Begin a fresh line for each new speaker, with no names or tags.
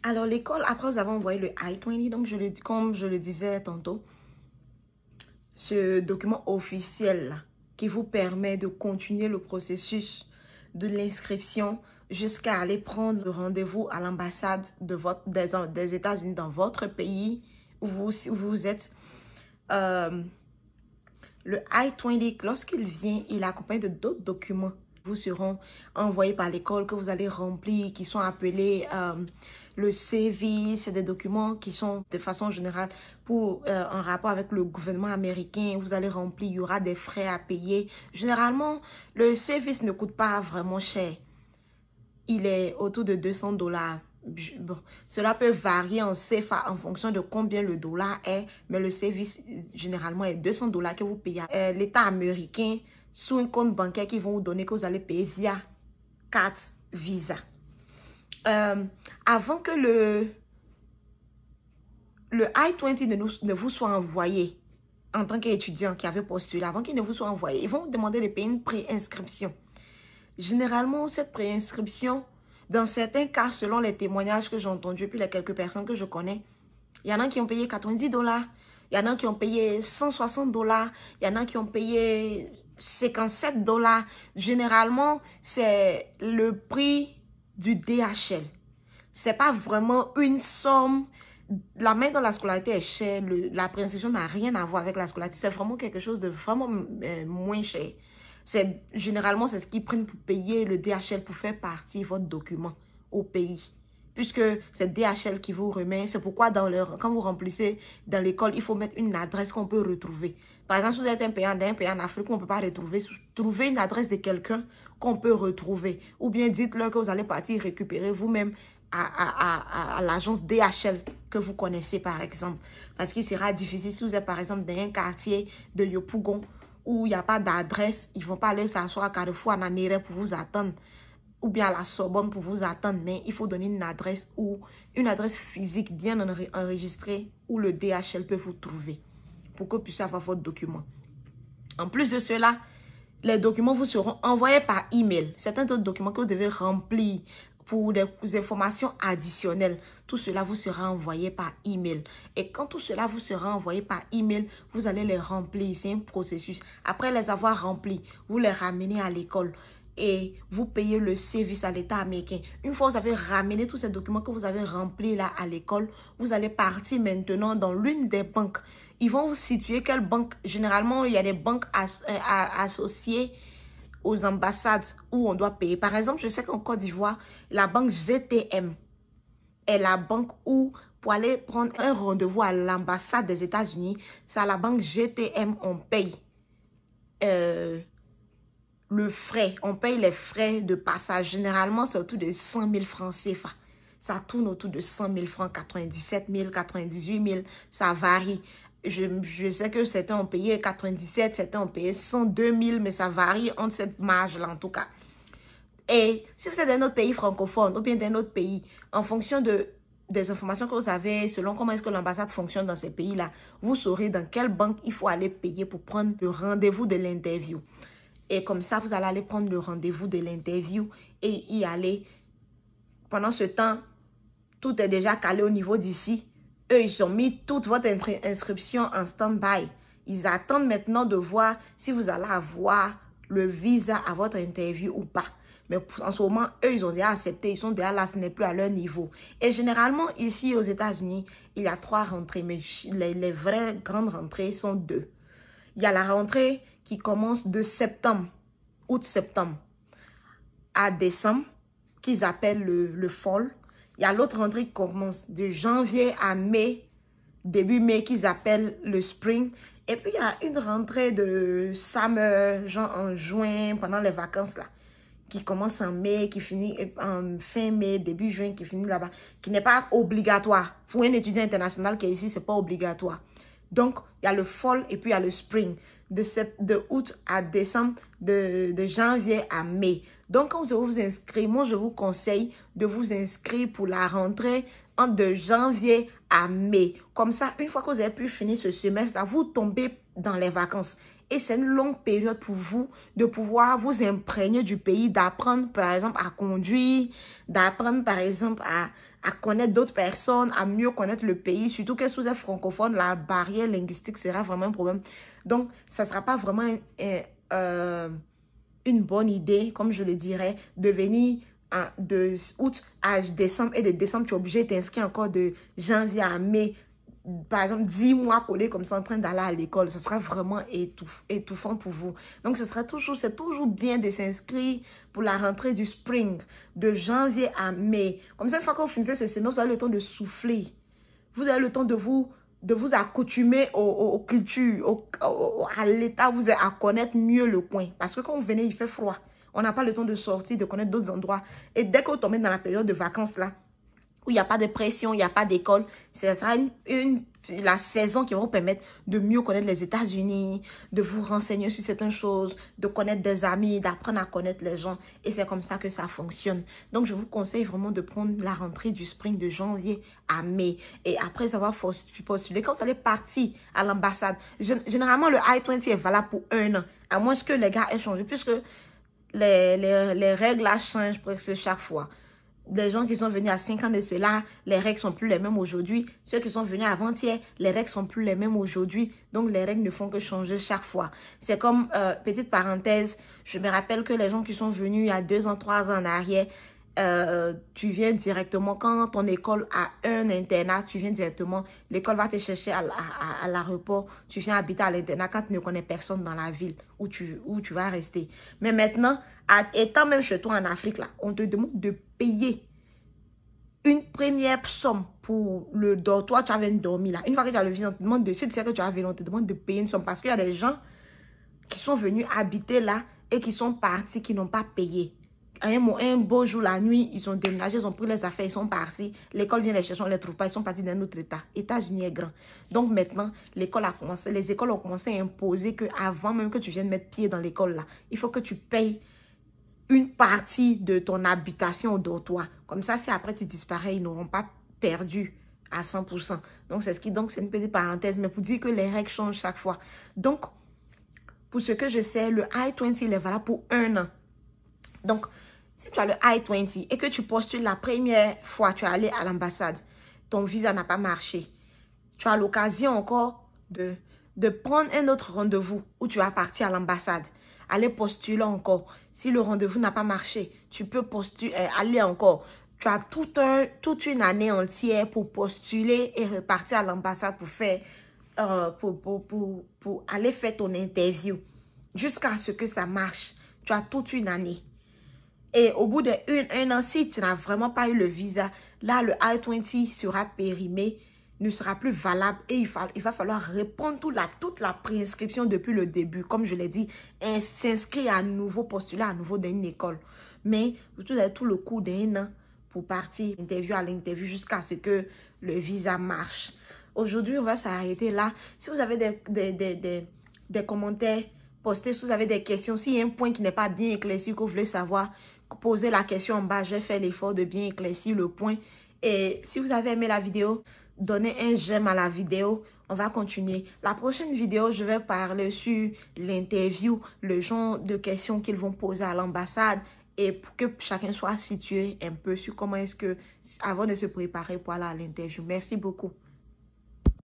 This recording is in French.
Alors, l'école, après, nous avons envoyé le I-20, donc comme je le disais tantôt, ce document officiel là, qui vous permet de continuer le processus de l'inscription jusqu'à aller prendre le rendez-vous à l'ambassade des États-Unis dans votre pays où vous êtes. Le I-20, lorsqu'il vient, il est accompagné de d'autres documents qui vous seront envoyés par l'école, que vous allez remplir, qui sont appelés le CV. C'est des documents qui sont de façon générale en rapport avec le gouvernement américain. Vous allez remplir, il y aura des frais à payer. Généralement, le CV ne coûte pas vraiment cher. Il est autour de $200. Bon, cela peut varier en CFA en fonction de combien le dollar est, mais le service généralement est $200 que vous payez à l'État américain sous un compte bancaire qu'ils vont vous donner, que vous allez payer via carte Visa. Avant que le I-20 ne vous soit envoyé en tant qu'étudiant qui avait postulé, avant qu'il ne vous soit envoyé, ils vont vous demander de payer une préinscription. Généralement, cette préinscription, dans certains cas, selon les témoignages que j'ai entendus, puis les quelques personnes que je connais, il y en a qui ont payé $90, il y en a qui ont payé $160, il y en a qui ont payé $57. Généralement, c'est le prix du DHL. C'est pas vraiment une somme. La main dans la scolarité est chère, la préinscription n'a rien à voir avec la scolarité. C'est vraiment quelque chose de vraiment moins cher. Généralement, c'est ce qu'ils prennent pour payer le DHL pour faire partie votre document au pays. Puisque c'est DHL qui vous remet. C'est pourquoi quand vous remplissez dans l'école, il faut mettre une adresse qu'on peut retrouver. Par exemple, si vous êtes un pays en Afrique, on ne peut pas retrouver. Trouvez une adresse de quelqu'un qu'on peut retrouver. Ou bien dites-leur que vous allez partir récupérer vous-même à l'agence DHL que vous connaissez, par exemple. Parce qu'il sera difficile si vous êtes, par exemple, dans un quartier de Yopougon, où il n'y a pas d'adresse, ils ne vont pas aller s'asseoir à Carrefour, à Nanéré pour vous attendre, ou bien à la Sorbonne pour vous attendre, mais il faut donner une adresse physique bien enregistrée où le DHL peut vous trouver pour que vous puissiez avoir votre document. En plus de cela, les documents vous seront envoyés par email. Certains autres documents que vous devez remplir pour des informations additionnelles, tout cela vous sera envoyé par email. Et quand tout cela vous sera envoyé par email, vous allez les remplir. C'est un processus. Après les avoir remplis, vous les ramenez à l'école et vous payez le service à l'État américain. Une fois que vous avez ramené tous ces documents que vous avez remplis là à l'école, vous allez partir maintenant dans l'une des banques. Ils vont vous situer quelle banque. Généralement, il y a des banques associées aux ambassades où on doit payer. Par exemple, je sais qu'en Côte d'Ivoire, la banque GTM est la banque où, pour aller prendre un rendez-vous à l'ambassade des États-Unis, c'est à la banque GTM on paye le frais. On paye les frais de passage. Généralement, c'est autour de 100 000 francs CFA. Ça tourne autour de 100 000 francs, 97 000, 98 000, ça varie. Je sais que certains ont payé 97, certains ont payé 102 000, mais ça varie entre cette marge-là en tout cas. Et si vous êtes d'un autre pays francophone ou bien d'un autre pays, en fonction des informations que vous avez, selon comment est-ce que l'ambassade fonctionne dans ces pays-là, vous saurez dans quelle banque il faut aller payer pour prendre le rendez-vous de l'interview. Et comme ça, vous allez aller prendre le rendez-vous de l'interview et y aller. Pendant ce temps, tout est déjà calé au niveau d'ici. Eux, ils ont mis toute votre inscription en stand-by. Ils attendent maintenant de voir si vous allez avoir le visa à votre interview ou pas. Mais en ce moment, eux, ils ont déjà accepté. Ils sont déjà là, ce n'est plus à leur niveau. Et généralement, ici aux États-Unis, il y a 3 rentrées. Mais les vraies grandes rentrées sont 2. Il y a la rentrée qui commence de septembre, août-septembre, à décembre, qu'ils appellent le fall. Il y a l'autre rentrée qui commence de janvier à mai, début mai, qu'ils appellent le spring. Et puis, il y a une rentrée de summer, genre en juin, pendant les vacances, là, qui commence en mai, qui finit en fin mai, début juin, qui finit là-bas, qui n'est pas obligatoire. Pour un étudiant international qui est ici, ce n'est pas obligatoire. Donc, il y a le fall et puis il y a le spring, de août à décembre, de janvier à mai. Donc, quand vous vous inscrivez, moi, je vous conseille de vous inscrire pour la rentrée de janvier à mai. Comme ça, une fois que vous avez pu finir ce semestre-là, vous tombez dans les vacances. Et c'est une longue période pour vous de pouvoir vous imprégner du pays, d'apprendre par exemple à conduire, d'apprendre par exemple à connaître d'autres personnes, à mieux connaître le pays. Surtout que si vous êtes francophone, la barrière linguistique sera vraiment un problème. Donc, ça ne sera pas vraiment une bonne idée, comme je le dirais, de venir de août à décembre et de décembre, tu es obligé de t'inscrire encore de janvier à mai. Par exemple, 10 mois collés comme ça en train d'aller à l'école, ce sera vraiment étouffant pour vous. Donc, c'est toujours bien de s'inscrire pour la rentrée du spring, de janvier à mai. Comme ça, une fois que vous finissez ce semestre, vous avez le temps de souffler. Vous avez le temps de vous accoutumer aux cultures, à l'état, vous à connaître mieux le coin. Parce que quand vous venez, il fait froid. On n'a pas le temps de sortir, de connaître d'autres endroits. Et dès que vous tombez dans la période de vacances là, où il n'y a pas de pression, il n'y a pas d'école, ce sera la saison qui va vous permettre de mieux connaître les États-Unis, de vous renseigner sur certaines choses, de connaître des amis, d'apprendre à connaître les gens. Et c'est comme ça que ça fonctionne. Donc, je vous conseille vraiment de prendre la rentrée du spring de janvier à mai. Et après avoir postulé, quand vous allez partir à l'ambassade, généralement, le I-20 est valable pour 1 an, à moins que les gars aient changé, puisque les règles là changent presque chaque fois. Les gens qui sont venus à 5 ans de cela, les règles sont plus les mêmes aujourd'hui. Ceux qui sont venus avant-hier, les règles sont plus les mêmes aujourd'hui. Donc, les règles ne font que changer chaque fois. C'est comme, petite parenthèse, je me rappelle que les gens qui sont venus il y a 2 ans, 3 ans en arrière, tu viens directement, quand ton école a un internat, tu viens directement, l'école va te chercher à l'aéroport, tu viens habiter à l'internat quand tu ne connais personne dans la ville où tu vas rester. Mais maintenant, étant même chez toi en Afrique, là, on te demande de payer une première somme pour le dortoir, tu as dormi là. Une fois que tu as le visa, on te demande si tu sais que tu as venu, on te demande de payer une somme parce qu'il y a des gens qui sont venus habiter là et qui sont partis, qui n'ont pas payé. Un beau jour, la nuit, ils ont déménagé, ils ont pris les affaires, ils sont partis. L'école vient les chercher, on ne les trouve pas, ils sont partis d'un autre État. États-Unis est grand. Donc maintenant, les écoles ont commencé à imposer qu'avant même que tu viennes mettre pied dans l'école, là, il faut que tu payes une partie de ton habitation au dortoir. Comme ça, si après tu disparais, ils n'auront pas perdu à 100%. Donc, c'est une petite parenthèse, mais pour dire que les règles changent chaque fois. Donc, pour ce que je sais, le I-20, il est valable pour 1 an. Donc, si tu as le I-20 et que tu postules la première fois, tu es allé à l'ambassade, ton visa n'a pas marché, tu as l'occasion encore de prendre un autre rendez-vous où tu vas partir à l'ambassade. Aller postuler encore. Si le rendez-vous n'a pas marché, tu peux aller encore. Tu as toute une année entière pour postuler et repartir à l'ambassade pour faire, pour aller faire ton interview. Jusqu'à ce que ça marche. Tu as toute une année. Et au bout d'un an, si tu n'as vraiment pas eu le visa, là, le I-20 sera périmé, ne sera plus valable et il va falloir répondre toute la préinscription depuis le début. Comme je l'ai dit, s'inscrire à nouveau, postuler à nouveau dans une école. Mais vous avez tout le cours d'1 an pour partir interview à l'interview jusqu'à ce que le visa marche. Aujourd'hui, on va s'arrêter là. Si vous avez des commentaires, postez. Si vous avez des questions, s'il y a un point qui n'est pas bien éclairci, que vous voulez savoir, posez la question en bas. Je vais faire l'effort de bien éclaircir le point. Et si vous avez aimé la vidéo, donnez un j'aime à la vidéo. On va continuer. La prochaine vidéo, je vais parler sur l'interview, le genre de questions qu'ils vont poser à l'ambassade et pour que chacun soit situé un peu sur comment est-ce que, avant de se préparer pour aller à l'interview. Merci beaucoup.